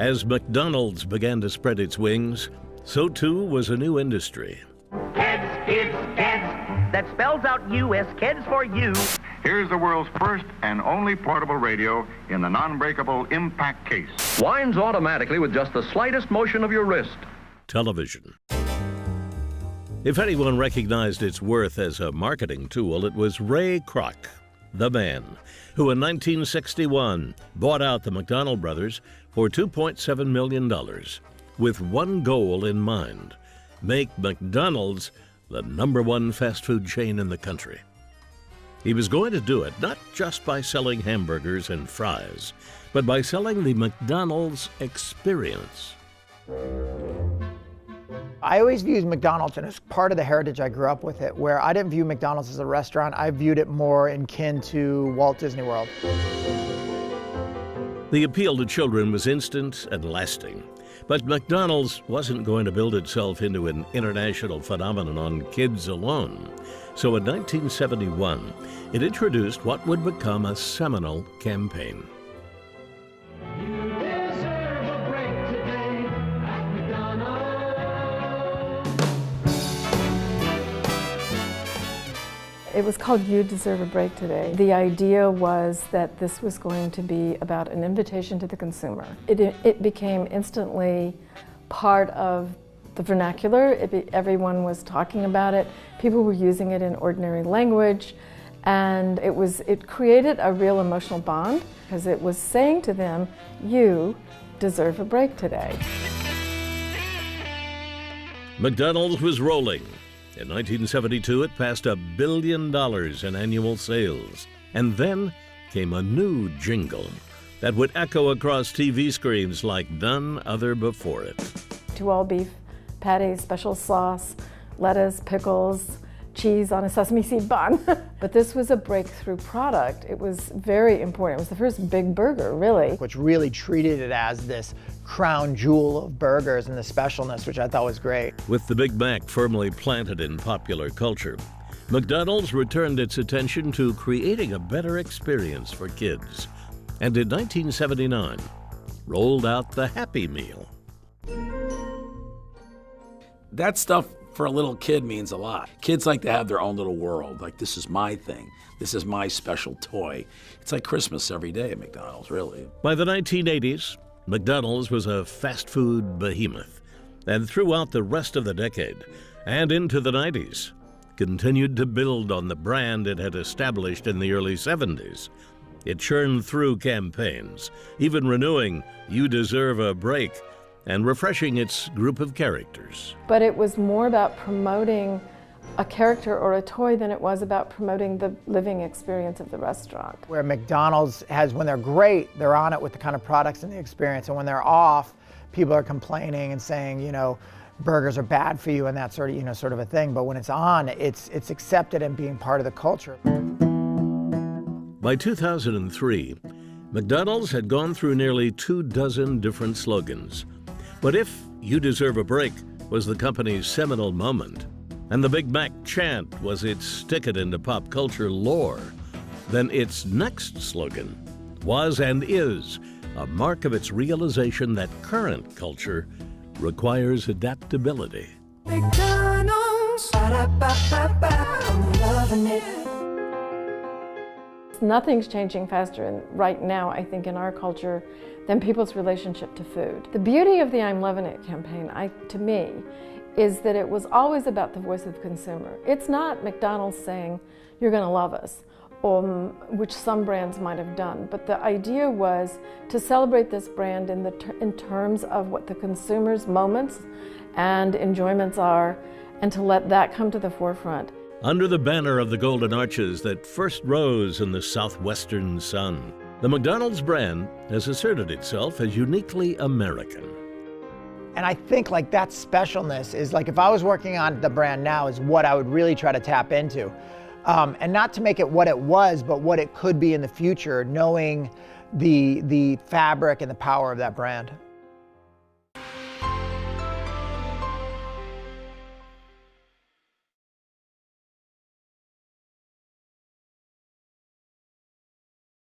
As McDonald's began to spread its wings, so too was a new industry. Kids, kids, kids. That spells out U.S. Kids for you. Here's the world's first and only portable radio in the non-breakable impact case. Winds automatically with just the slightest motion of your wrist. Television. If anyone recognized its worth as a marketing tool, it was Ray Kroc, the man who in 1961 bought out the McDonald brothers for $2.7 million with one goal in mind: make McDonald's the #1 fast food chain in the country. He was going to do it not just by selling hamburgers and fries, but by selling the McDonald's experience. I always viewed McDonald's, and it's part of the heritage I grew up with it, where I didn't view McDonald's as a restaurant. I viewed it more in kin to Walt Disney World. The appeal to children was instant and lasting, but McDonald's wasn't going to build itself into an international phenomenon on kids alone. So in 1971, it introduced what would become a seminal campaign. It was called You Deserve a Break Today. The idea was that this was going to be about an invitation to the consumer. It became instantly part of the vernacular. Everyone was talking about it. People were using it in ordinary language. And it created a real emotional bond because it was saying to them, you deserve a break today. McDonald's was rolling. In 1972, it passed $1 billion in annual sales. And then came a new jingle that would echo across TV screens like none other before it. 2 all-beef patties, special sauce, lettuce, pickles, cheese on a sesame seed bun. But this was a breakthrough product. It was very important. It was the first big burger, really. Which really treated it as this crown jewel of burgers and the specialness, which I thought was great. With the Big Mac firmly planted in popular culture, McDonald's returned its attention to creating a better experience for kids. And in 1979, rolled out the Happy Meal. That stuff for a little kid means a lot. Kids like to have their own little world. Like, this is my thing. This is my special toy. It's like Christmas every day at McDonald's, really. By the 1980s, McDonald's was a fast food behemoth. And throughout the rest of the decade and into the 90s, continued to build on the brand it had established in the early 70s. It churned through campaigns, even renewing You Deserve a Break and refreshing its group of characters. But it was more about promoting a character or a toy than it was about promoting the living experience of the restaurant. Where McDonald's has, when they're great, they're on it with the kind of products and the experience, and when they're off, people are complaining and saying, you know, burgers are bad for you and that sort of, you know, sort of a thing. But when it's on, it's accepted and being part of the culture. By 2003, McDonald's had gone through nearly 24 different slogans. But if You Deserve a Break was the company's seminal moment, and the Big Mac chant was its ticket into pop culture lore, then its next slogan was and is a mark of its realization that current culture requires adaptability. McDonald's, ba-da-ba-ba-ba, I'm loving it. Nothing's changing faster right now, I think, in our culture than people's relationship to food. The beauty of the I'm Loving It campaign, to me, is that it was always about the voice of the consumer. It's not McDonald's saying, you're gonna love us, which some brands might have done, but the idea was to celebrate this brand in terms of what the consumer's moments and enjoyments are, and to let that come to the forefront. Under the banner of the golden arches that first rose in the southwestern sun, the McDonald's brand has asserted itself as uniquely American. And I think like that specialness is like, if I was working on the brand now, is what I would really try to tap into. And not to make it what it was, but what it could be in the future, knowing the fabric and the power of that brand.